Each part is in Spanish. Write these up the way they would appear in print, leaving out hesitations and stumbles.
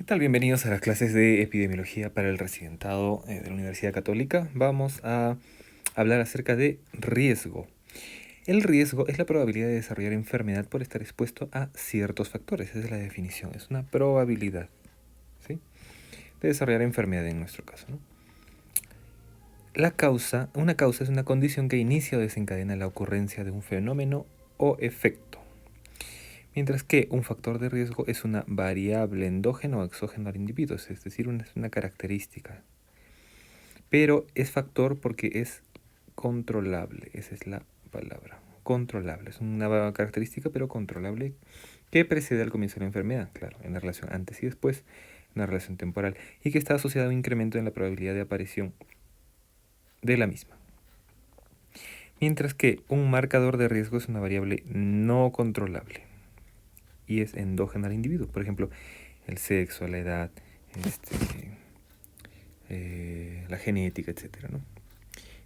tal? Bienvenidos a las clases de epidemiología para el residentado de la Universidad Católica. Vamos a hablar acerca de riesgo. El riesgo es la probabilidad de desarrollar enfermedad por estar expuesto a ciertos factores. Esa es la definición. Es una probabilidad, ¿sí?, de desarrollar enfermedad en nuestro caso, ¿no? Una causa es una condición que inicia o desencadena la ocurrencia de un fenómeno o efecto. Mientras que un factor de riesgo es una variable endógena o exógena al individuo, es decir, es una característica. Pero es factor porque es controlable, esa es la palabra, controlable. Es una característica pero controlable que precede al comienzo de la enfermedad, claro, en la relación antes y después, en la relación temporal, y que está asociada a un incremento en la probabilidad de aparición de la misma. Mientras que un marcador de riesgo es una variable no controlable y es endógena al individuo. Por ejemplo, el sexo, la edad, la genética, etcétera, ¿no?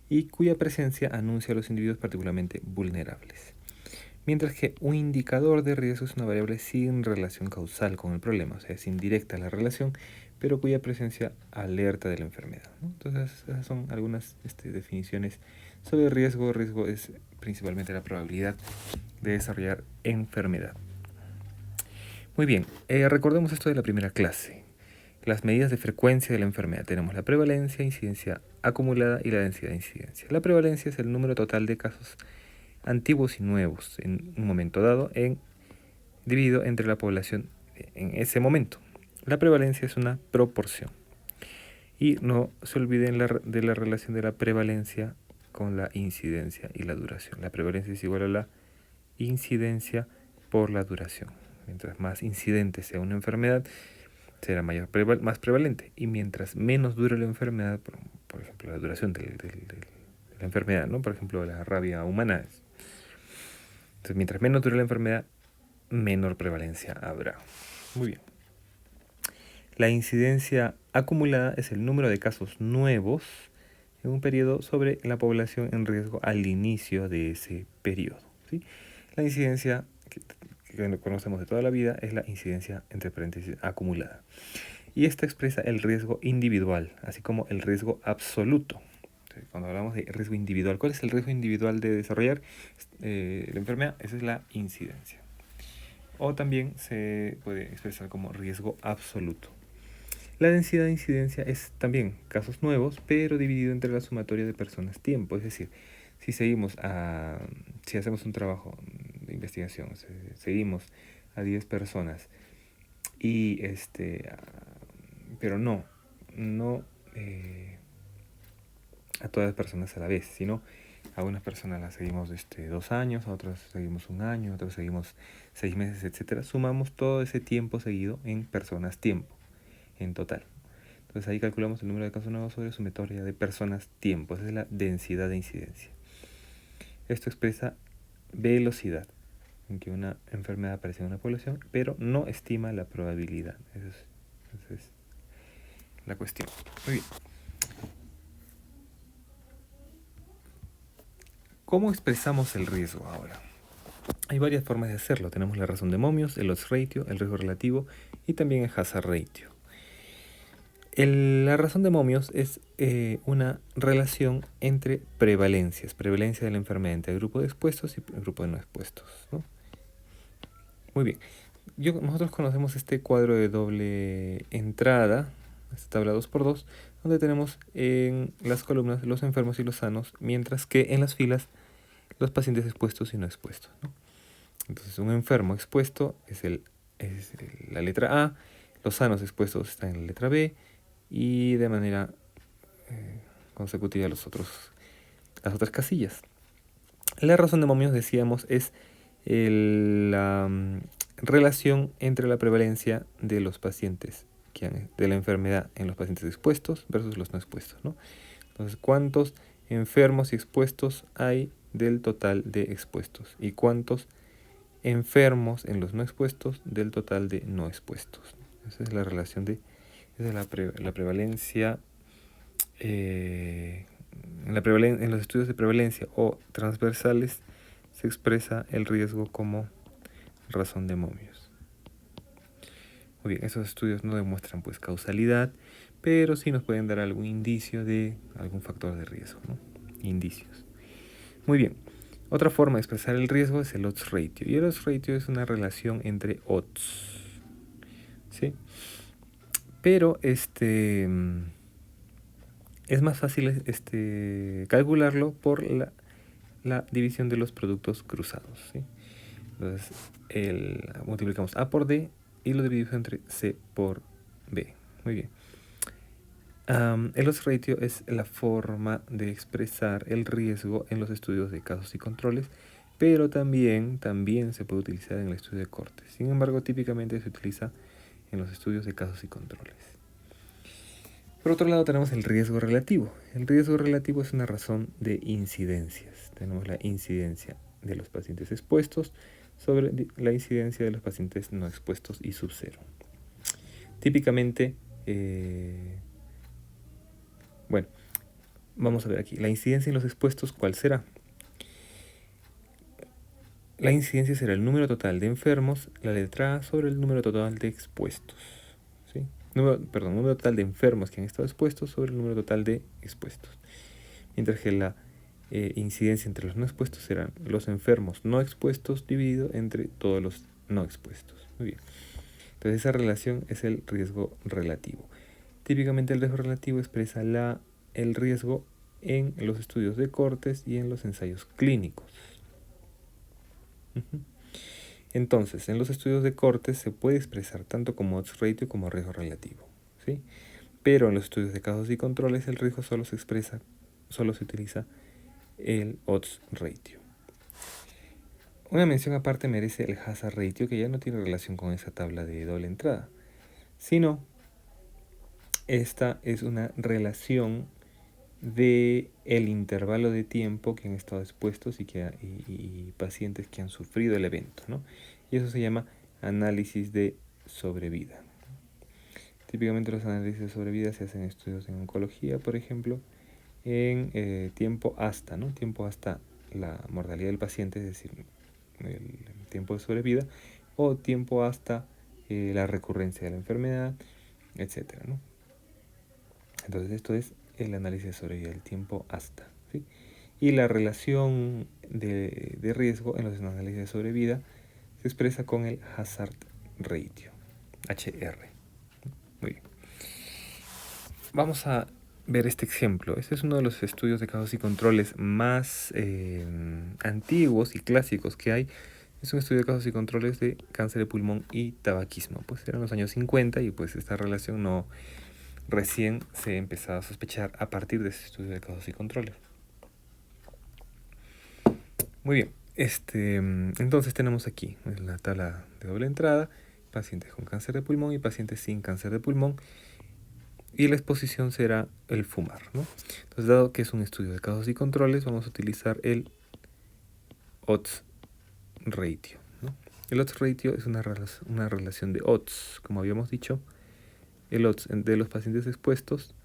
Y cuya presencia anuncia a los individuos particularmente vulnerables. Mientras que un indicador de riesgo es una variable sin relación causal con el problema, o sea, es indirecta la relación, pero cuya presencia alerta de la enfermedad, ¿no? Entonces, esas son algunas definiciones sobre riesgo. Riesgo es principalmente la probabilidad de desarrollar enfermedad. Muy bien, recordemos esto de la primera clase. Las medidas de frecuencia de la enfermedad. Tenemos la prevalencia, incidencia acumulada y la densidad de incidencia. La prevalencia es el número total de casos antiguos y nuevos en un momento dado dividido entre la población en ese momento. La prevalencia es una proporción. Y no se olviden de la relación de la prevalencia con la incidencia y la duración. La prevalencia es igual a la incidencia por la duración. Mientras más incidente sea una enfermedad, será más prevalente. Y mientras menos dure la enfermedad, por ejemplo, la duración de la enfermedad, ¿no? Por ejemplo, la rabia humana. Entonces, mientras menos dure la enfermedad, menor prevalencia habrá. Muy bien. La incidencia acumulada es el número de casos nuevos en un periodo sobre la población en riesgo al inicio de ese periodo, ¿sí? La incidencia que conocemos de toda la vida es la incidencia, entre paréntesis, acumulada. Y esta expresa el riesgo individual, así como el riesgo absoluto. Entonces, cuando hablamos de riesgo individual, ¿cuál es el riesgo individual de desarrollar la enfermedad? Esa es la incidencia. O también se puede expresar como riesgo absoluto. La densidad de incidencia es también casos nuevos, pero dividido entre la sumatoria de personas tiempo. Es decir, si hacemos un trabajo de investigación, seguimos a 10 personas y pero no a todas las personas a la vez, sino a unas personas las seguimos 2 años, a otras seguimos 1 año, a otras seguimos 6 meses, etcétera. Sumamos todo ese tiempo seguido en personas tiempo, en total. Entonces ahí calculamos el número de casos nuevos sobre sumatoria de personas tiempo. Esa es la densidad de incidencia. Esto expresa velocidad en que una enfermedad aparece en una población, pero no estima la probabilidad. Esa es la cuestión. Muy bien. ¿Cómo expresamos el riesgo ahora? Hay varias formas de hacerlo. Tenemos la razón de Momios, el odds ratio, el riesgo relativo y también el hazard ratio. La razón de Momios es una relación entre prevalencias, prevalencia de la enfermedad entre el grupo de expuestos y el grupo de no expuestos, ¿no? Muy bien. Nosotros conocemos este cuadro de doble entrada, esta tabla 2×2, donde tenemos en las columnas los enfermos y los sanos, mientras que en las filas los pacientes expuestos y no expuestos, ¿no? Entonces, un enfermo expuesto es la letra A, los sanos expuestos están en la letra B, y de manera consecutiva las otras casillas. La razón de Momios, decíamos, es la relación entre la prevalencia de los pacientes de la enfermedad en los pacientes expuestos versus los no expuestos, ¿no? Entonces, ¿cuántos enfermos y expuestos hay del total de expuestos? ¿Y cuántos enfermos en los no expuestos del total de no expuestos? Esa es la relación la prevalencia en los estudios de prevalencia o transversales se expresa el riesgo como razón de Momios. Muy bien, esos estudios no demuestran pues causalidad, pero sí nos pueden dar algún indicio de algún factor de riesgo, ¿no? Indicios. Muy bien. Otra forma de expresar el riesgo es el odds ratio. Y el odds ratio es una relación entre odds. ¿Sí? Pero es más fácil calcularlo por la división de los productos cruzados, ¿sí? Entonces, multiplicamos A por D y lo dividimos entre C por B. Muy bien. El odds ratio es la forma de expresar el riesgo en los estudios de casos y controles, pero también se puede utilizar en el estudio de cortes. Sin embargo, típicamente se utiliza en los estudios de casos y controles. Por otro lado, tenemos el riesgo relativo. El riesgo relativo es una razón de incidencias. Tenemos la incidencia de los pacientes expuestos sobre la incidencia de los pacientes no expuestos y sub cero. Típicamente, bueno, vamos a ver aquí. La incidencia en los expuestos, ¿cuál será? La incidencia será el número total de enfermos, la letra A, sobre el número total de expuestos. ¿Sí? Número total de enfermos que han estado expuestos sobre el número total de expuestos. Mientras que la incidencia entre los no expuestos serán los enfermos no expuestos dividido entre todos los no expuestos. Muy bien. Entonces esa relación es el riesgo relativo. Típicamente el riesgo relativo expresa el riesgo en los estudios de cortes y en los ensayos clínicos. Entonces, en los estudios de cortes se puede expresar tanto como odds ratio como riesgo relativo, ¿sí? Pero en los estudios de casos y controles el riesgo solo se utiliza el odds ratio. Una mención aparte merece el hazard ratio, que ya no tiene relación con esa tabla de doble entrada, sino esta es una relación de el intervalo de tiempo que han estado expuestos y pacientes que han sufrido el evento, ¿no? Y eso se llama análisis de sobrevida. Típicamente los análisis de sobrevida se hacen en estudios en oncología, por ejemplo, en tiempo hasta, ¿no? Tiempo hasta la mortalidad del paciente, es decir, el tiempo de sobrevida, o tiempo hasta la recurrencia de la enfermedad, etcétera, ¿no? Entonces esto es el análisis de sobrevida, el tiempo hasta, ¿sí? Y la relación de riesgo en los análisis de sobrevida se expresa con el hazard ratio, HR. Muy bien. Vamos a ver este ejemplo. Este es uno de los estudios de casos y controles más antiguos y clásicos que hay. Es un estudio de casos y controles de cáncer de pulmón y tabaquismo. Pues eran los años 50 y pues esta relación recién se empezaba a sospechar a partir de ese estudio de casos y controles. Muy bien, entonces tenemos aquí en la tabla de doble entrada pacientes con cáncer de pulmón y pacientes sin cáncer de pulmón, y la exposición será el fumar, ¿no? Entonces, dado que es un estudio de casos y controles, vamos a utilizar el odds ratio, ¿no? El odds ratio es una relación de odds, como habíamos dicho, el odds de los pacientes expuestos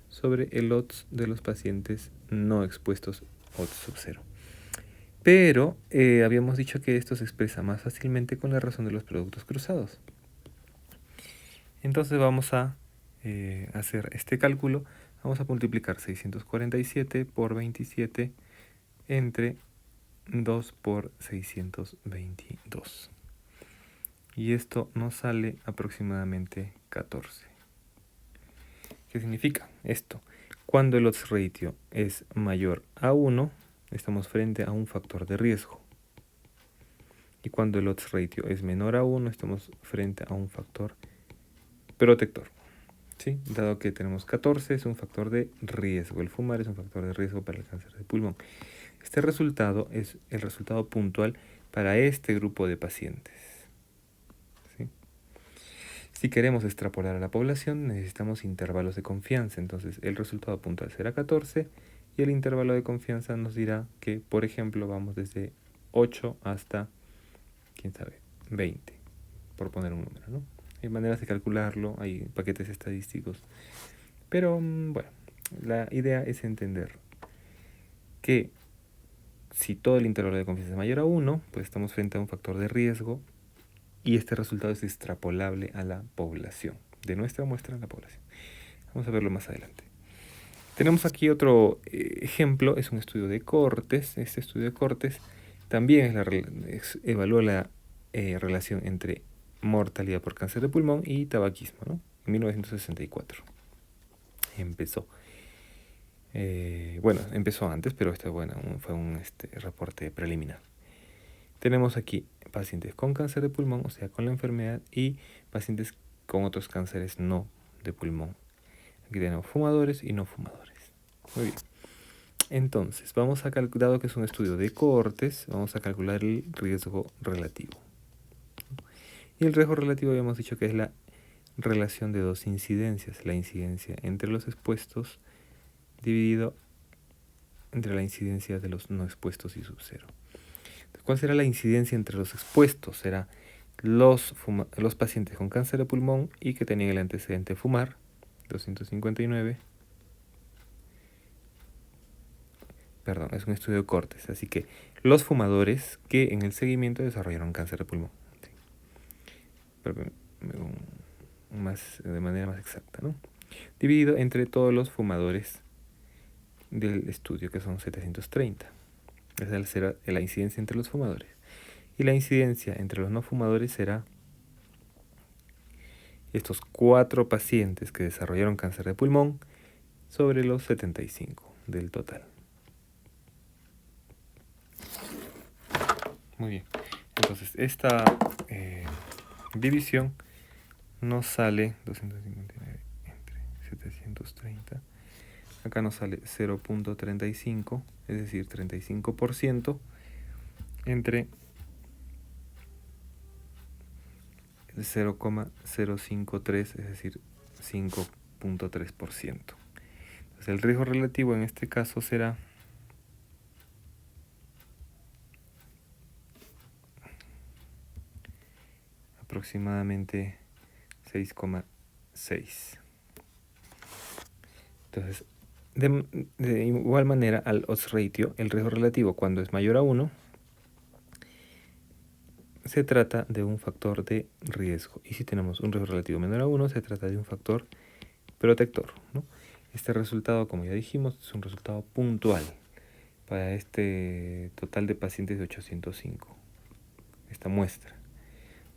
sobre el odds de los pacientes no expuestos, odds sub 0. Pero habíamos dicho que esto se expresa más fácilmente con la razón de los productos cruzados. Entonces vamos a hacer este cálculo. Vamos a multiplicar 647 por 27 entre 2 por 622. Y esto nos sale aproximadamente 14. ¿Qué significa esto? Cuando el odds ratio es mayor a 1, estamos frente a un factor de riesgo. Y cuando el odds ratio es menor a 1, estamos frente a un factor protector. ¿Sí? Dado que tenemos 14, es un factor de riesgo. El fumar es un factor de riesgo para el cáncer de pulmón. Este resultado es el resultado puntual para este grupo de pacientes. ¿Sí? Si queremos extrapolar a la población, necesitamos intervalos de confianza. Entonces, el resultado puntual será 14 y el intervalo de confianza nos dirá que, por ejemplo, vamos desde 8 hasta, quién sabe, 20, por poner un número, ¿no? Hay maneras de calcularlo, hay paquetes estadísticos. Pero, bueno, la idea es entender que si todo el intervalo de confianza es mayor a 1, pues estamos frente a un factor de riesgo y este resultado es extrapolable a la población, de nuestra muestra a la población. Vamos a verlo más adelante. Tenemos aquí otro ejemplo, es un estudio de Cortes. Este estudio de Cortes también evalúa la relación entre mortalidad por cáncer de pulmón y tabaquismo, ¿no? En 1964 empezó. Bueno, empezó antes, pero fue un reporte preliminar. Tenemos aquí pacientes con cáncer de pulmón, o sea, con la enfermedad, y pacientes con otros cánceres no de pulmón. Aquí tenemos fumadores y no fumadores. Muy bien. Entonces, vamos a calcular, dado que es un estudio de Cortes, vamos a calcular el riesgo relativo. Y el riesgo relativo habíamos dicho que es la relación de dos incidencias. La incidencia entre los expuestos dividido entre la incidencia de los no expuestos y sub cero. ¿Cuál será la incidencia entre los expuestos? Será los pacientes con cáncer de pulmón y que tenían el antecedente de fumar, 259. Perdón, es un estudio de Cortes, así que los fumadores que en el seguimiento desarrollaron cáncer de pulmón. Sí. Pero de manera más exacta, ¿no? Dividido entre todos los fumadores del estudio, que son 730. Esa será la incidencia entre los fumadores. Y la incidencia entre los no fumadores será estos 4 pacientes que desarrollaron cáncer de pulmón sobre los 75 del total. Muy bien. Entonces, esta división nos sale 259 entre 730. Acá nos sale 0.35, es decir, 35% entre 0,053, es decir, 5.3%. Entonces, el riesgo relativo en este caso será aproximadamente 6,6. Entonces, de igual manera al odds ratio, el riesgo relativo cuando es mayor a 1, se trata de un factor de riesgo. Y si tenemos un riesgo relativo menor a 1, se trata de un factor protector, ¿no? Este resultado, como ya dijimos, es un resultado puntual para este total de pacientes de 805, esta muestra,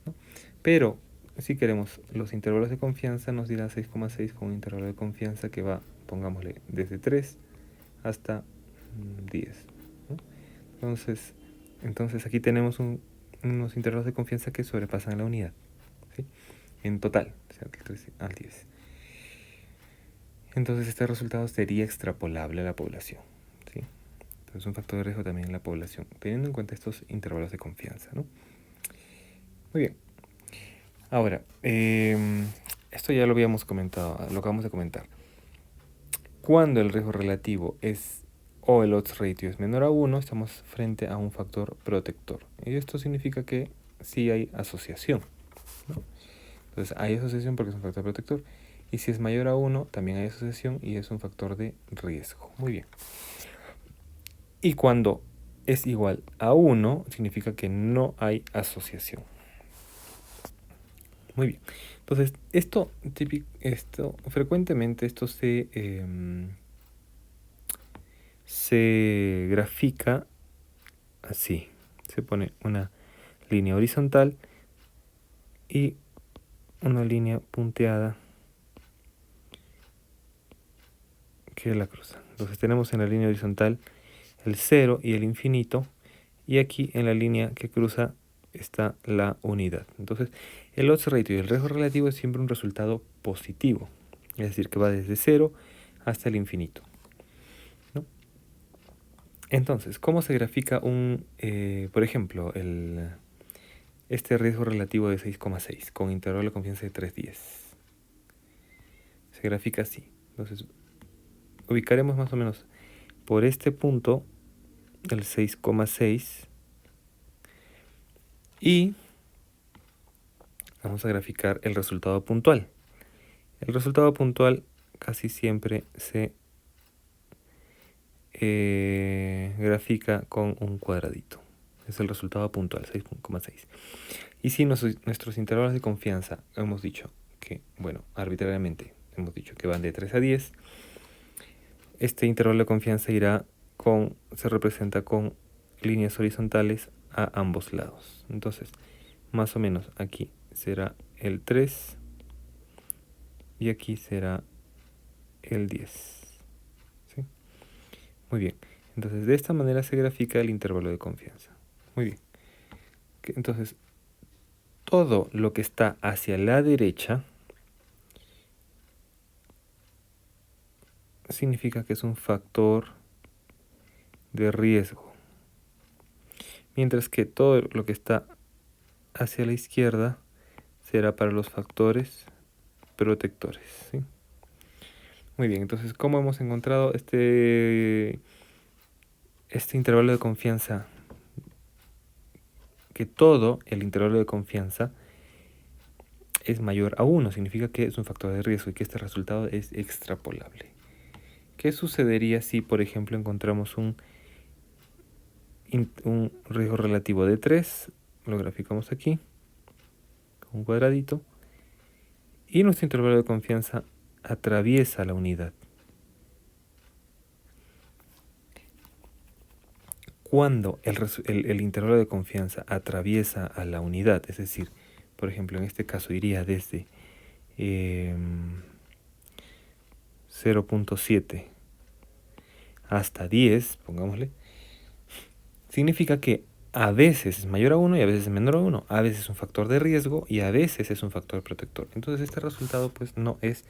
¿no? Pero si queremos los intervalos de confianza, nos dirá 6,6 con un intervalo de confianza que va, pongámosle, desde 3 hasta 10, ¿no? Entonces aquí tenemos unos intervalos de confianza que sobrepasan la unidad, ¿sí? En total, o sea, del 3 al 10. Entonces este resultado sería extrapolable a la población, ¿sí? Entonces un factor de riesgo también en la población, teniendo en cuenta estos intervalos de confianza, ¿no? Muy bien. Ahora, esto ya lo habíamos comentado, lo acabamos de comentar. Cuando el riesgo relativo es o el odds ratio es menor a 1, estamos frente a un factor protector. Y esto significa que sí hay asociación, ¿no? Entonces hay asociación porque es un factor protector. Y si es mayor a 1, también hay asociación y es un factor de riesgo. Muy bien. Y cuando es igual a 1, significa que no hay asociación. Muy bien. Entonces, frecuentemente esto se grafica así. Se pone una línea horizontal y una línea punteada que la cruza. Entonces tenemos en la línea horizontal el 0 y el infinito, y aquí en la línea que cruza está la unidad. Entonces el odds ratio y el riesgo relativo es siempre un resultado positivo, es decir, que va desde 0 hasta el infinito, ¿no? Entonces, ¿cómo se grafica por ejemplo, este riesgo relativo de 6,6 con intervalo de confianza de 3/10? Se grafica así. Entonces, ubicaremos más o menos por este punto el 6,6 y vamos a graficar el resultado puntual. El resultado puntual casi siempre se grafica con un cuadradito. Es el resultado puntual, 6,6. Y si nuestros intervalos de confianza hemos dicho que, bueno, arbitrariamente hemos dicho que van de 3 a 10, este intervalo de confianza se representa con líneas horizontales a ambos lados. Entonces, más o menos aquí será el 3 y aquí será el 10. ¿Sí? Muy bien. Entonces, de esta manera se grafica el intervalo de confianza. Muy bien. Entonces, todo lo que está hacia la derecha significa que es un factor de riesgo. Mientras que todo lo que está hacia la izquierda será para los factores protectores. ¿Sí? Muy bien, entonces, ¿cómo hemos encontrado este intervalo de confianza? Que todo el intervalo de confianza es mayor a 1, significa que es un factor de riesgo y que este resultado es extrapolable. ¿Qué sucedería si, por ejemplo, encontramos un riesgo relativo de 3? Lo graficamos aquí, con un cuadradito, y nuestro intervalo de confianza atraviesa la unidad. Cuando el intervalo de confianza atraviesa a la unidad, es decir, por ejemplo, en este caso iría desde 0.7 hasta 10, pongámosle, significa que a veces es mayor a 1 y a veces es menor a 1, a veces es un factor de riesgo y a veces es un factor protector. Entonces este resultado pues no es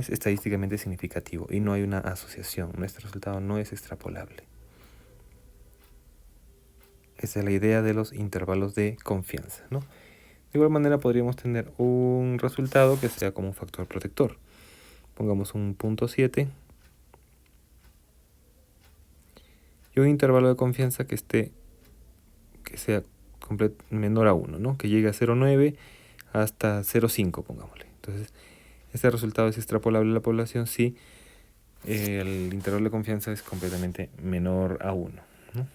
estadísticamente significativo y no hay una asociación. Nuestro resultado no es extrapolable. Esa es la idea de los intervalos de confianza, ¿no? De igual manera podríamos tener un resultado que sea como un factor protector. Pongamos un 0.7 y un intervalo de confianza que sea menor a 1, ¿no? Que llegue a 0.9 hasta 0.5, pongámosle. Entonces, este resultado es extrapolable a la población si el intervalo de confianza es completamente menor a 1, ¿no?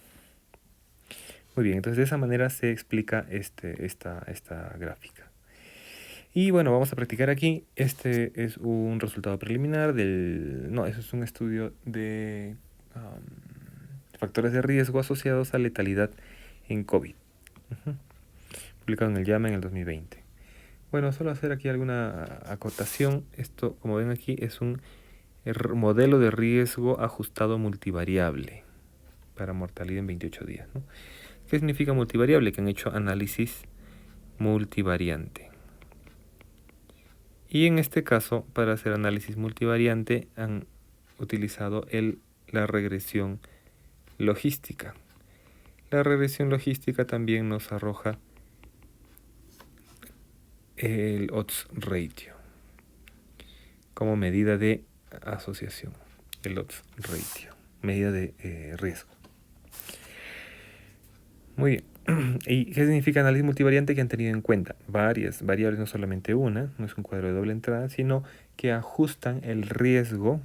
Muy bien, entonces de esa manera se explica esta gráfica. Y bueno, vamos a practicar aquí. Este es un resultado preliminar eso es un estudio de factores de riesgo asociados a letalidad en COVID. Publicado en el JAMA en el 2020. Bueno, solo hacer aquí alguna acotación. Esto, como ven aquí, es un modelo de riesgo ajustado multivariable para mortalidad en 28 días, ¿no? ¿Qué significa multivariable? Que han hecho análisis multivariante. Y en este caso, para hacer análisis multivariante, han utilizado la regresión logística. La regresión logística también nos arroja el odds ratio como medida de asociación. El odds ratio, medida de riesgo. Muy bien. ¿Y qué significa análisis multivariante? Que han tenido en cuenta varias variables, no solamente una, no es un cuadro de doble entrada, sino que ajustan el riesgo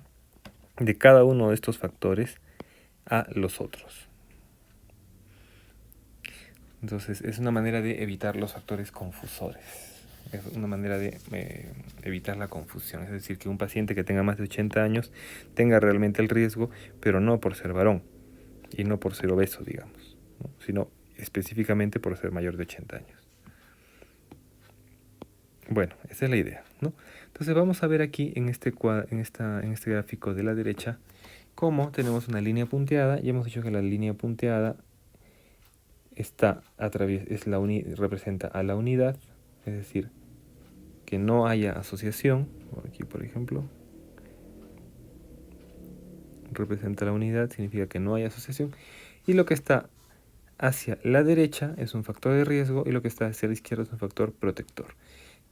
de cada uno de estos factores a los otros. Entonces, es una manera de evitar los factores confusores. Es una manera de evitar la confusión. Es decir, que un paciente que tenga más de 80 años tenga realmente el riesgo, pero no por ser varón y no por ser obeso, digamos, ¿no? Sino específicamente por ser mayor de 80 años. Bueno, esa es la idea, ¿no? Entonces vamos a ver aquí en este gráfico de la derecha cómo tenemos una línea punteada y hemos dicho que la línea punteada representa a la unidad, es decir, que no haya asociación. Por aquí, por ejemplo, representa la unidad, significa que no hay asociación. Y lo que está hacia la derecha es un factor de riesgo y lo que está hacia la izquierda es un factor protector.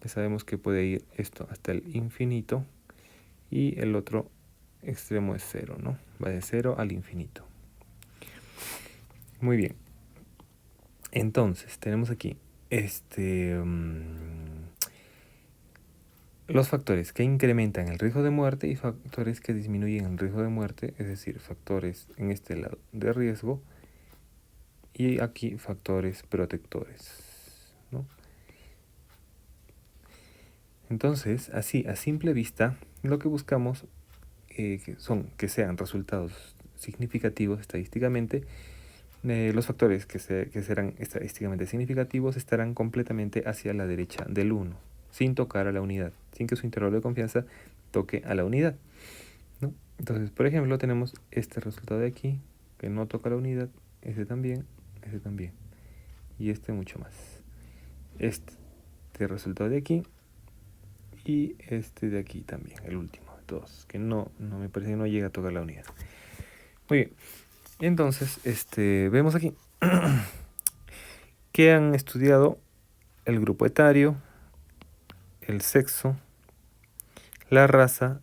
Ya sabemos que puede ir esto hasta el infinito y el otro extremo es 0, ¿no? Va de 0 al infinito. Muy bien. Entonces, tenemos aquí los factores que incrementan el riesgo de muerte y factores que disminuyen el riesgo de muerte, es decir, factores en este lado de riesgo y aquí factores protectores. Entonces, así, a simple vista, lo que buscamos que sean resultados significativos estadísticamente. Los factores que serán estadísticamente significativos estarán completamente hacia la derecha del 1, sin tocar a la unidad, sin que su intervalo de confianza toque a la unidad, ¿no? Entonces, por ejemplo, tenemos este resultado de aquí, que no toca la unidad, ese también, y este mucho más. Este resultado de aquí, y este de aquí también, el último de todos, que no me parece que no llega a tocar la unidad. Muy bien. Entonces, vemos aquí que han estudiado el grupo etario, el sexo, la raza,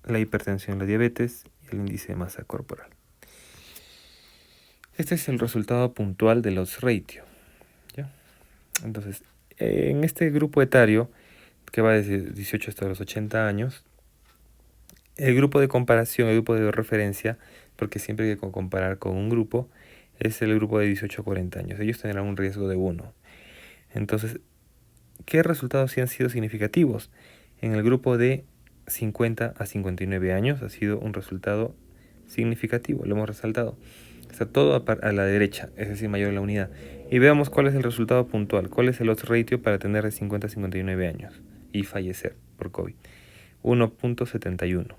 la hipertensión, la diabetes y el índice de masa corporal. Este es el resultado puntual del odds ratio, ¿ya? Entonces, en este grupo etario, que va desde 18 hasta los 80 años, el grupo de comparación, el grupo de referencia, porque siempre hay que comparar con un grupo, es el grupo de 18 a 40 años. Ellos tendrán un riesgo de 1. Entonces, ¿qué resultados sí han sido significativos? En el grupo de 50 a 59 años ha sido un resultado significativo, lo hemos resaltado. Está todo a la derecha, es decir, mayor la unidad. Y veamos cuál es el resultado puntual, cuál es el odds ratio para tener de 50 a 59 años y fallecer por COVID. 1.71.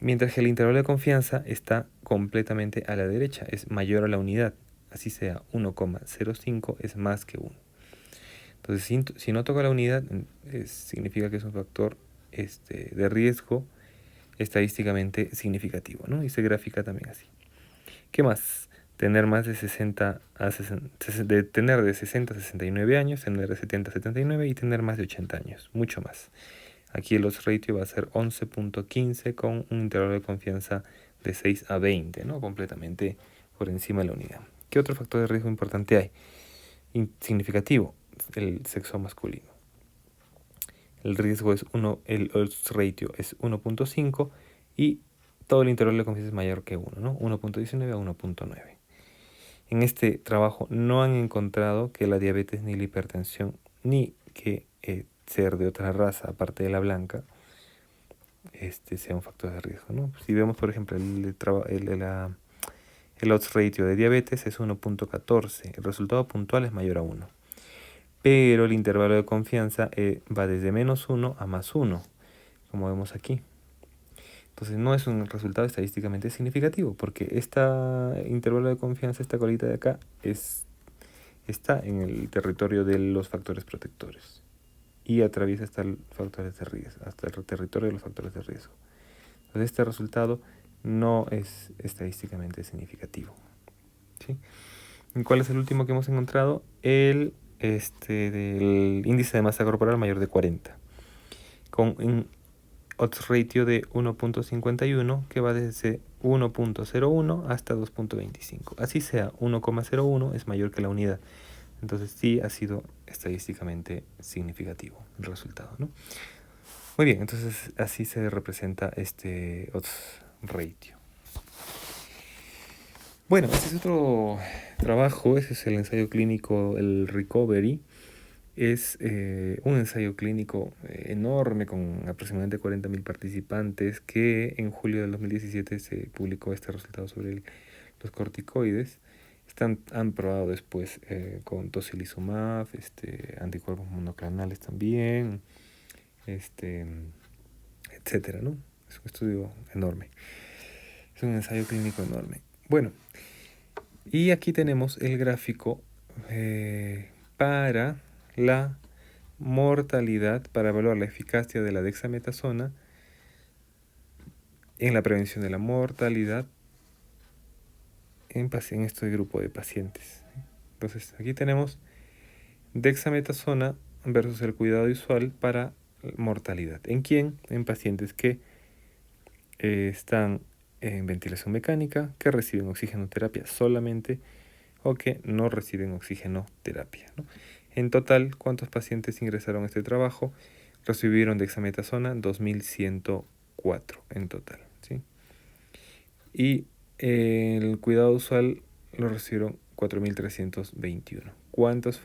Mientras que el intervalo de confianza está completamente a la derecha, es mayor a la unidad. Así sea 1,05 es más que 1. Entonces, si no toca la unidad, significa que es un factor de riesgo estadísticamente significativo, ¿no? Y se grafica también así. ¿Qué más? Tener más de 60 a 60, tener de 60 a 69 años, tener de 70 a 79 y tener más de 80 años, mucho más. Aquí el odds ratio va a ser 11.15 con un intervalo de confianza de 6 a 20, ¿no? Completamente por encima de la unidad. ¿Qué otro factor de riesgo importante hay? Significativo, el sexo masculino. El riesgo es el odds ratio es 1.5 y todo el intervalo de confianza es mayor que 1, ¿no? 1.19 a 1.9. En este trabajo no han encontrado que la diabetes ni la hipertensión, ni que ser de otra raza aparte de la blanca, sea un factor de riesgo, ¿no? Si vemos, por ejemplo, el odds ratio de diabetes es 1.14, el resultado puntual es mayor a 1. Pero el intervalo de confianza va desde -1 a +1, como vemos aquí. Entonces no es un resultado estadísticamente significativo, porque este intervalo de confianza, esta colita de acá, está en el territorio de los factores protectores y atraviesa hasta el territorio de los factores de riesgo. Entonces este resultado no es estadísticamente significativo, ¿sí? ¿Y cuál es el último que hemos encontrado? El del índice de masa corporal mayor de 40, con un odds ratio de 1.51 que va desde 1.01 hasta 2.25. Así sea, 1,01 es mayor que la unidad. Entonces sí ha sido estadísticamente significativo el resultado, ¿no? Muy bien, entonces así se representa este odds ratio. Bueno, este es otro trabajo, ese es el ensayo clínico, el Recovery. Es un ensayo clínico enorme con aproximadamente 40.000 participantes que en julio del 2017 se publicó este resultado sobre los corticoides. Han probado después con tocilizumab, anticuerpos monoclonales también, etcétera, ¿no? Es un estudio enorme. Es un ensayo clínico enorme. Bueno, y aquí tenemos el gráfico para la mortalidad, para evaluar la eficacia de la dexametasona en la prevención de la mortalidad en este grupo de pacientes. Entonces, aquí tenemos dexametasona versus el cuidado visual para mortalidad. ¿En quién? En pacientes que están en ventilación mecánica, que reciben oxigenoterapia solamente o que no reciben oxigenoterapia, ¿no? En total, ¿cuántos pacientes ingresaron a este trabajo? Recibieron dexametasona 2.104 en total, ¿sí? Y el cuidado usual lo recibieron 4.321. ¿Cuántas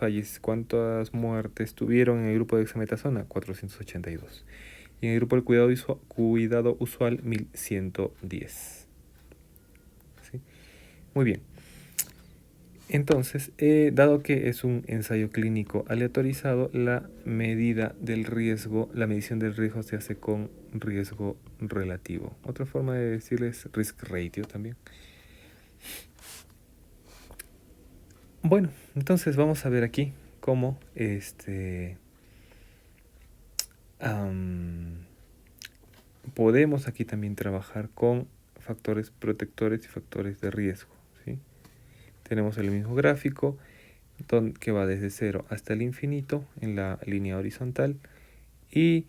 muertes tuvieron en el grupo de dexametasona? 482. Y en el grupo del cuidado usual, 1110. ¿Sí? Muy bien. Entonces, dado que es un ensayo clínico aleatorizado, la medición del riesgo se hace con riesgo relativo. Otra forma de decirles risk ratio también. Bueno, entonces vamos a ver aquí cómo podemos aquí también trabajar con factores protectores y factores de riesgo, ¿sí? Tenemos el mismo gráfico que va desde 0 hasta el infinito en la línea horizontal, y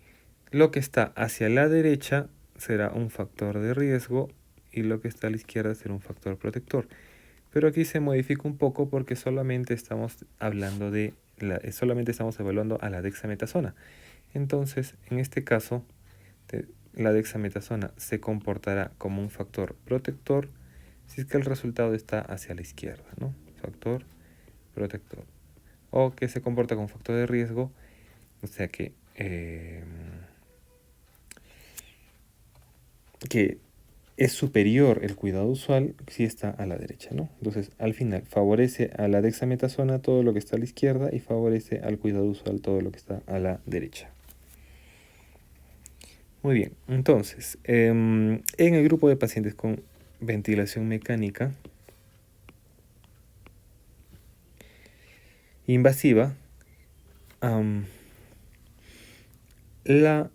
lo que está hacia la derecha será un factor de riesgo y lo que está a la izquierda será un factor protector. Pero aquí se modifica un poco porque solamente estamos evaluando a la dexametasona. Entonces, en este caso, la dexametasona se comportará como un factor protector si es que el resultado está hacia la izquierda, ¿no? Factor protector. O que se comporta como factor de riesgo, o sea que es superior el cuidado usual si está a la derecha, ¿no? Entonces, al final, favorece a la dexametasona todo lo que está a la izquierda y favorece al cuidado usual todo lo que está a la derecha. Muy bien, entonces, en el grupo de pacientes con ventilación mecánica invasiva, la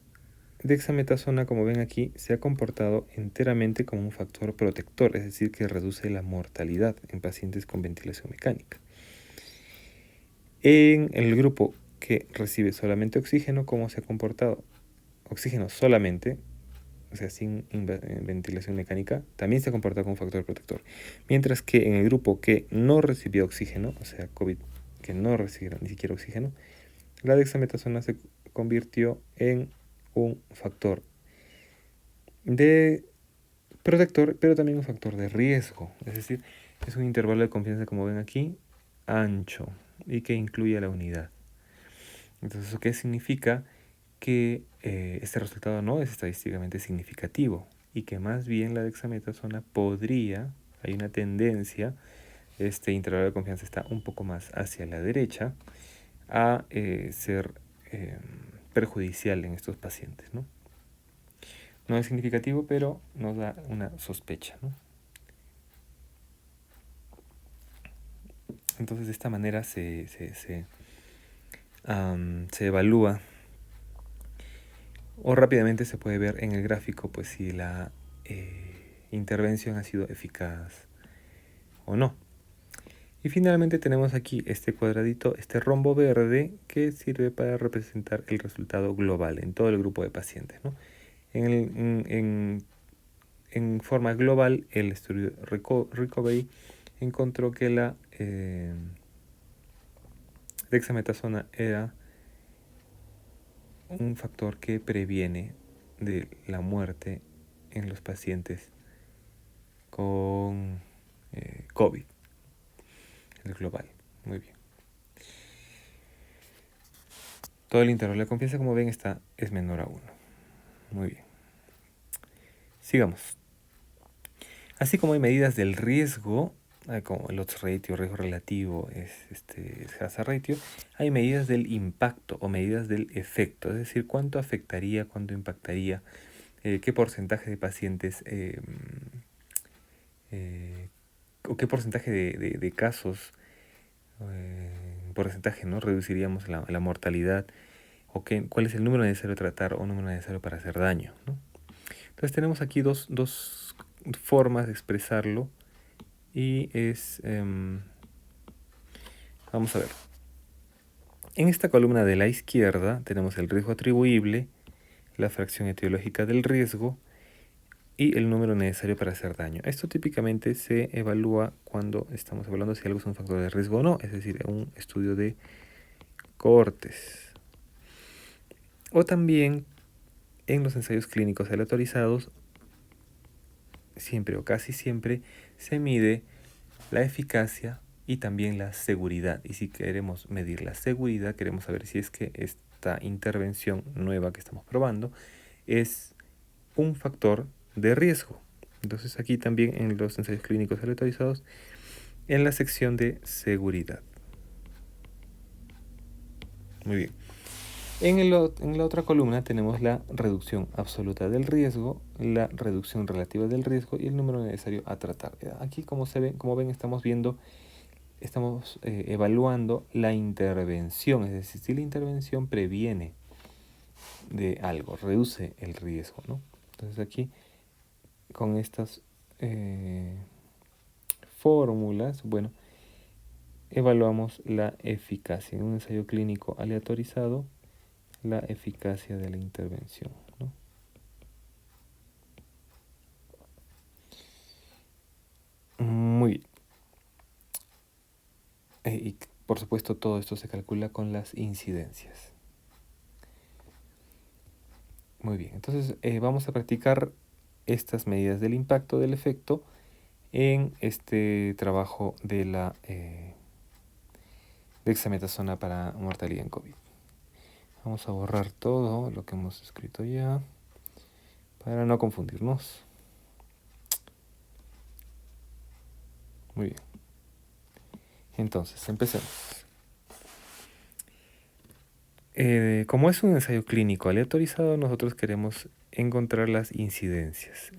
dexametasona, como ven aquí, se ha comportado enteramente como un factor protector, es decir, que reduce la mortalidad en pacientes con ventilación mecánica. En el grupo que recibe solamente oxígeno, ¿cómo se ha comportado? Oxígeno solamente, o sea, sin ventilación mecánica, también se ha comportado como un factor protector. Mientras que en el grupo que no recibió oxígeno, o sea, COVID que no recibieron ni siquiera oxígeno, la dexametasona se convirtió en un factor de protector, pero también un factor de riesgo. Es decir, es un intervalo de confianza, como ven aquí, ancho y que incluye a la unidad. Entonces, ¿eso qué significa? Que este resultado no es estadísticamente significativo y que más bien la dexametasona hay una tendencia, este intervalo de confianza está un poco más hacia la derecha, a ser perjudicial en estos pacientes, ¿no? No es significativo, pero nos da una sospecha, ¿no? Entonces, de esta manera se evalúa, o rápidamente se puede ver en el gráfico, pues si la intervención ha sido eficaz o no. Y finalmente tenemos aquí este cuadradito, este rombo verde, que sirve para representar el resultado global en todo el grupo de pacientes, ¿no? En forma global, el estudio Recovery encontró que la dexametasona era un factor que previene de la muerte en los pacientes con COVID, el global. Muy bien. Todo el intervalo de confianza, como ven, es menor a 1. Muy bien. Sigamos. Así como hay medidas del riesgo, como el odds ratio, riesgo relativo, es hazard ratio, hay medidas del impacto o medidas del efecto, es decir, cuánto afectaría, cuánto impactaría, qué porcentaje de pacientes o qué porcentaje de casos, porcentaje, ¿no? Reduciríamos la mortalidad, o cuál es el número necesario de tratar o número necesario para hacer daño, ¿no? Entonces tenemos aquí dos formas de expresarlo y vamos a ver. En esta columna de la izquierda tenemos el riesgo atribuible, la fracción etiológica del riesgo y el número necesario para hacer daño. Esto típicamente se evalúa cuando estamos evaluando si algo es un factor de riesgo o no, es decir, un estudio de cohortes. O también en los ensayos clínicos aleatorizados, siempre o casi siempre se mide la eficacia y también la seguridad. Y si queremos medir la seguridad, queremos saber si es que esta intervención nueva que estamos probando es un factor de riesgo. Entonces aquí también en los ensayos clínicos aleatorizados, en la sección de seguridad. Muy bien. En la otra columna tenemos la reducción absoluta del riesgo, la reducción relativa del riesgo y el número necesario a tratar. Aquí, como ven, estamos evaluando la intervención, es decir, si la intervención previene de algo, reduce el riesgo, ¿no? Entonces aquí, con estas fórmulas, bueno, evaluamos la eficacia. En un ensayo clínico aleatorizado, la eficacia de la intervención, ¿no? Muy bien. Y por supuesto todo esto se calcula con las incidencias. Muy bien, entonces vamos a practicar estas medidas del impacto del efecto en este trabajo de la dexametasona para mortalidad en COVID. Vamos a borrar todo lo que hemos escrito ya para no confundirnos. Muy bien. Entonces, empecemos. Como es un ensayo clínico aleatorizado, nosotros queremos encontrar las incidencias,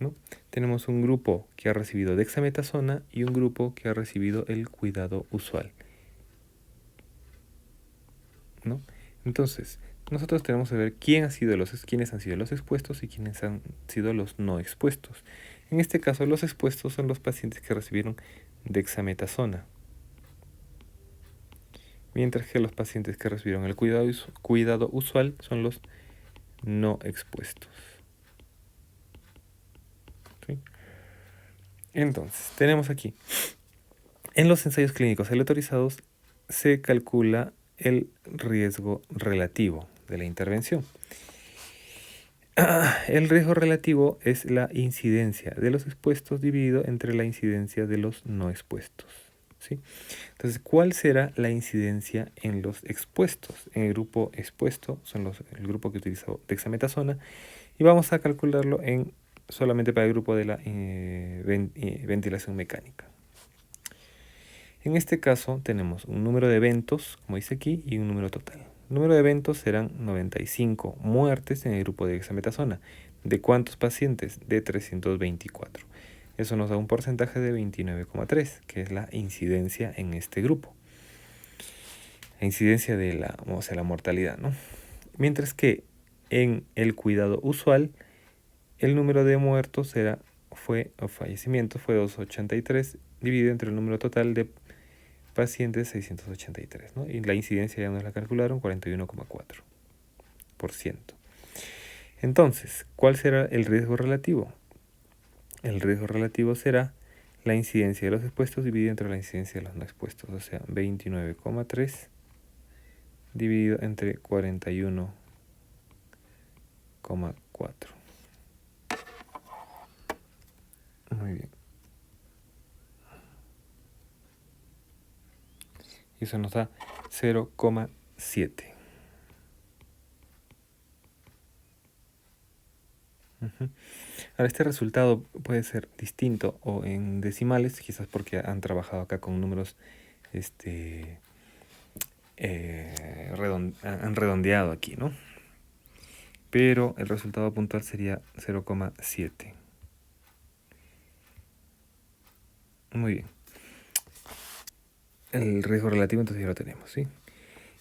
¿no? Tenemos un grupo que ha recibido dexametasona y un grupo que ha recibido el cuidado usual, ¿no? Entonces, nosotros tenemos que ver quiénes han sido los expuestos y quiénes han sido los no expuestos. En este caso, los expuestos son los pacientes que recibieron dexametasona, mientras que los pacientes que recibieron el cuidado usual son los no expuestos. ¿Sí? Entonces, tenemos aquí, en los ensayos clínicos aleatorizados se calcula el riesgo relativo de la intervención. El riesgo relativo es la incidencia de los expuestos dividido entre la incidencia de los no expuestos, ¿sí? Entonces, ¿cuál será la incidencia en los expuestos? En el grupo expuesto, el grupo que utilizó dexametasona, y vamos a calcularlo solamente para el grupo de la ventilación mecánica. En este caso tenemos un número de eventos, como dice aquí, y un número total. El número de eventos serán 95 muertes en el grupo de dexametasona. ¿De cuántos pacientes? De 324. Eso nos da un porcentaje de 29,3, que es la incidencia en este grupo. La incidencia de la mortalidad, ¿no? Mientras que en el cuidado usual, el número de muertos fallecimientos fue 283, dividido entre el número total de pacientes 683, ¿no? Y la incidencia ya nos la calcularon, 41,4%. Entonces, ¿cuál será el riesgo relativo? El riesgo relativo será la incidencia de los expuestos dividido entre la incidencia de los no expuestos, o sea, 29,3 dividido entre 41,4. Muy bien. Y eso nos da 0,7. Ahora, este resultado puede ser distinto o en decimales, quizás porque han trabajado acá con números, han redondeado aquí, ¿no? Pero el resultado puntual sería 0,7. Muy bien. El riesgo relativo entonces ya lo tenemos, ¿sí?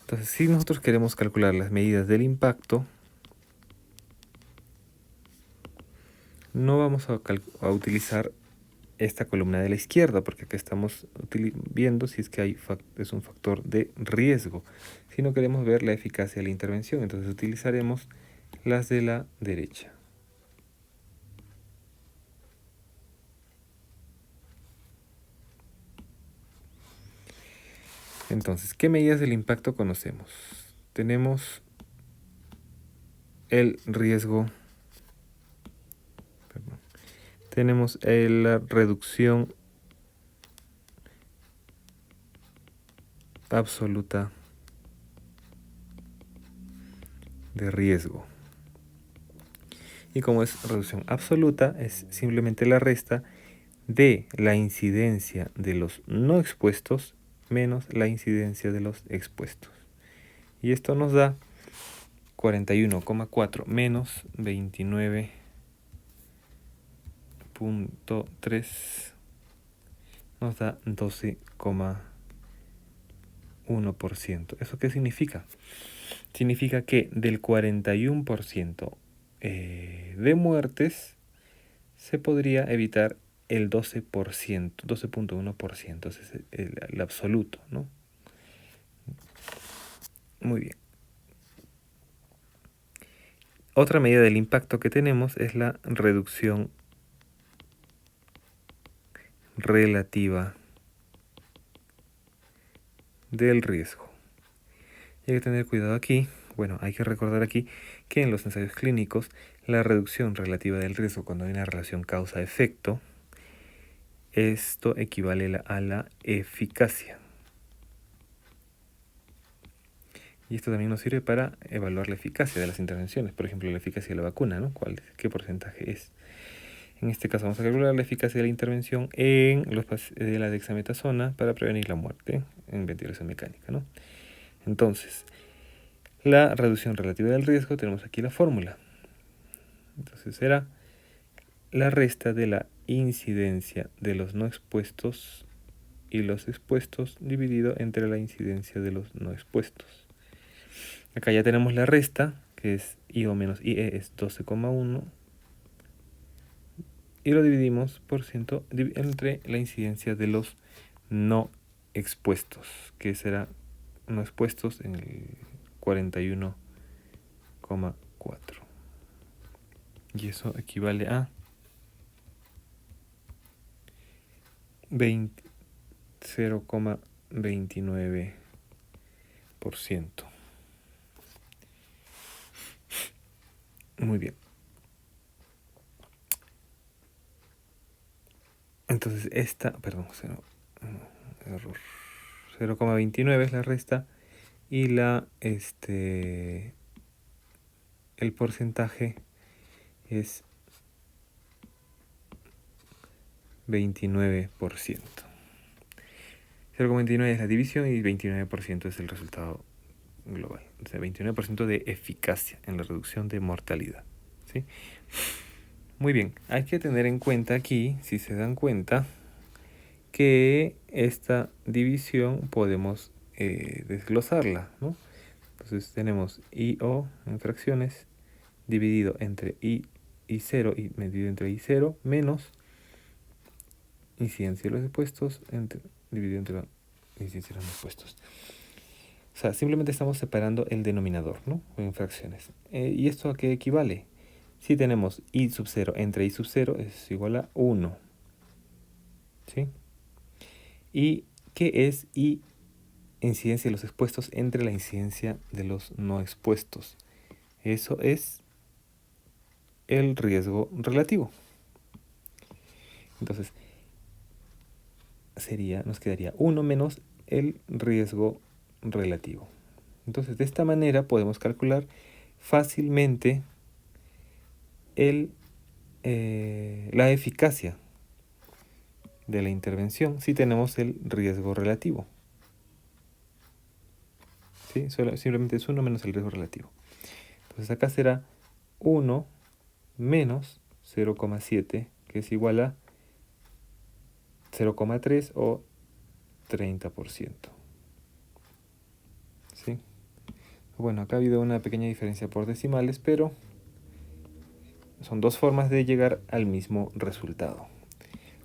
Entonces, si nosotros queremos calcular las medidas del impacto, no vamos a utilizar esta columna de la izquierda, porque acá estamos viendo si es que es un factor de riesgo. Si no queremos ver la eficacia de la intervención, entonces utilizaremos las de la derecha. Entonces, ¿qué medidas del impacto conocemos? Tenemos el riesgo, tenemos la reducción absoluta de riesgo. Y como es reducción absoluta, es simplemente la resta de la incidencia de los no expuestos menos la incidencia de los expuestos. Y esto nos da 41,4 menos 29,3 nos da 12,1%. ¿Eso qué significa? Significa que del 41% de muertes se podría evitar el 12%, 12,1%, ese es el absoluto, ¿no? Muy bien. Otra medida del impacto que tenemos es la reducción relativa del riesgo. Y hay que tener cuidado aquí, bueno, hay que recordar aquí que en los ensayos clínicos la reducción relativa del riesgo cuando hay una relación causa-efecto, esto equivale a la eficacia. Y esto también nos sirve para evaluar la eficacia de las intervenciones, por ejemplo la eficacia de la vacuna, ¿no? ¿Qué porcentaje es? En este caso vamos a calcular la eficacia de la intervención en de la dexametasona para prevenir la muerte en ventilación mecánica, ¿no? Entonces, la reducción relativa del riesgo, tenemos aquí la fórmula. Entonces será la resta de la incidencia de los no expuestos y los expuestos dividido entre la incidencia de los no expuestos. Acá ya tenemos la resta, que es IO menos IE es 12,1. Y lo dividimos por ciento entre la incidencia de los no expuestos, que será no expuestos en el 41,4. Y eso equivale a 0,29%. Muy bien. Entonces error. 0,29 es la resta y el porcentaje es 29%. 0,29 es la división y 29% es el resultado global. O sea, 29% de eficacia en la reducción de mortalidad, ¿sí? Muy bien, hay que tener en cuenta aquí, si se dan cuenta, que esta división podemos desglosarla, ¿no? Entonces tenemos IO en fracciones dividido entre I0 y dividido entre I0 menos incidencia de los expuestos dividido entre la incidencia de los expuestos. O sea, simplemente estamos separando el denominador, ¿no? En fracciones. ¿Y esto a qué equivale? Si tenemos I sub 0 entre I sub 0 es igual a 1. ¿Sí? ¿Y qué es I incidencia de los expuestos entre la incidencia de los no expuestos? Eso es el riesgo relativo. Entonces, nos quedaría 1 menos el riesgo relativo. Entonces, de esta manera podemos calcular fácilmente la eficacia de la intervención si tenemos el riesgo relativo. ¿Sí? Simplemente es 1 menos el riesgo relativo. Entonces acá será 1 menos 0,7, que es igual a 0,3 o 30%. ¿Sí? Bueno, acá ha habido una pequeña diferencia por decimales, pero son dos formas de llegar al mismo resultado.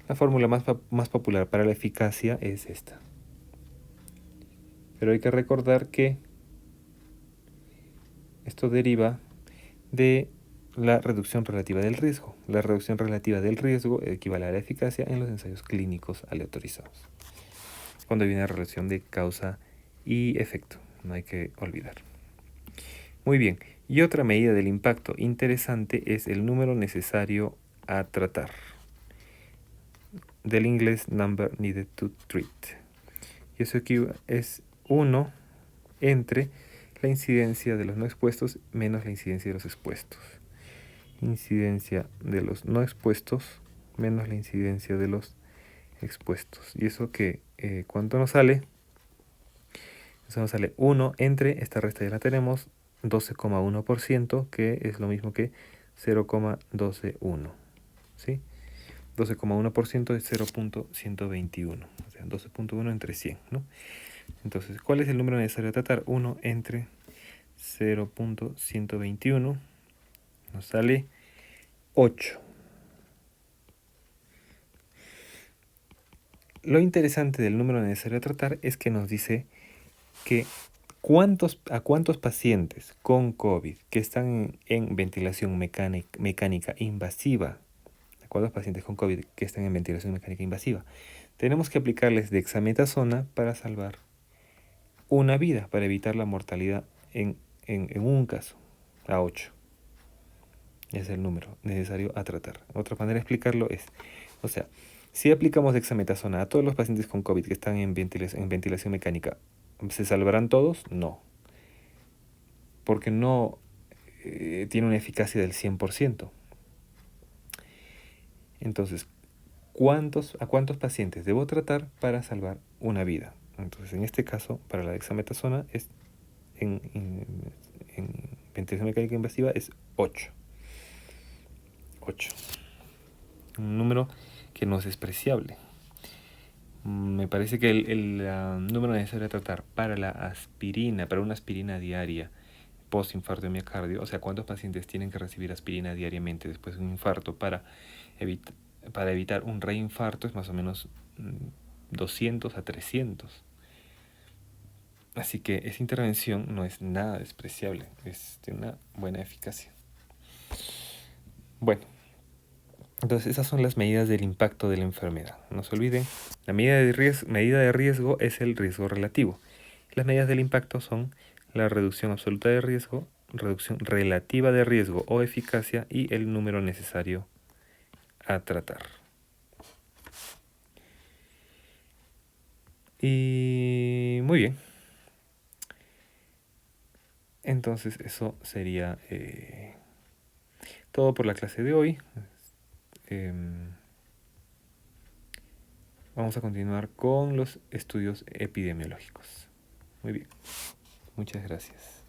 La fórmula más popular para la eficacia es esta. Pero hay que recordar que esto deriva de la reducción relativa del riesgo. La reducción relativa del riesgo equivale a la eficacia en los ensayos clínicos aleatorizados, cuando hay una relación de causa y efecto, no hay que olvidar. Muy bien, y otra medida del impacto interesante es el número necesario a tratar, del inglés number needed to treat. Y eso es 1 entre la incidencia de los no expuestos menos la incidencia de los expuestos. Incidencia de los no expuestos menos la incidencia de los expuestos. Y eso que, ¿cuánto nos sale? Eso nos sale 1 entre, esta resta ya la tenemos, 12,1%, que es lo mismo que 0,121. ¿Sí? 12,1% es 0.121. O sea, 12.1 entre 100, ¿no? Entonces, ¿cuál es el número necesario a tratar? 1 entre 0.121 nos sale 8. Lo interesante del número necesario a tratar es que nos dice que a cuántos pacientes con COVID que están en ventilación mecánica invasiva, a cuántos pacientes con COVID que están en ventilación mecánica invasiva, tenemos que aplicarles dexametasona para salvar una vida, para evitar la mortalidad en un caso, a 8. Es el número necesario a tratar. Otra manera de explicarlo es, o sea, si aplicamos dexametasona a todos los pacientes con COVID que están en ventilación mecánica, ¿se salvarán todos? No. Porque no tiene una eficacia del 100%. Entonces, ¿a cuántos pacientes debo tratar para salvar una vida? Entonces, en este caso, para la dexametasona, en ventilación mecánica invasiva es 8. 8. Un número que no es despreciable. Me parece que el número necesario a tratar para la aspirina, para una aspirina diaria post-infarto de miocardio, o sea, cuántos pacientes tienen que recibir aspirina diariamente después de un infarto para evitar un reinfarto, es más o menos 200 a 300. Así que esa intervención no es nada despreciable, tiene una buena eficacia. Bueno, entonces esas son las medidas del impacto de la enfermedad. No se olviden, la medida de riesgo es el riesgo relativo. Las medidas del impacto son la reducción absoluta de riesgo, reducción relativa de riesgo o eficacia y el número necesario a tratar. Y muy bien. Entonces eso sería todo por la clase de hoy. Vamos a continuar con los estudios epidemiológicos. Muy bien. Muchas gracias.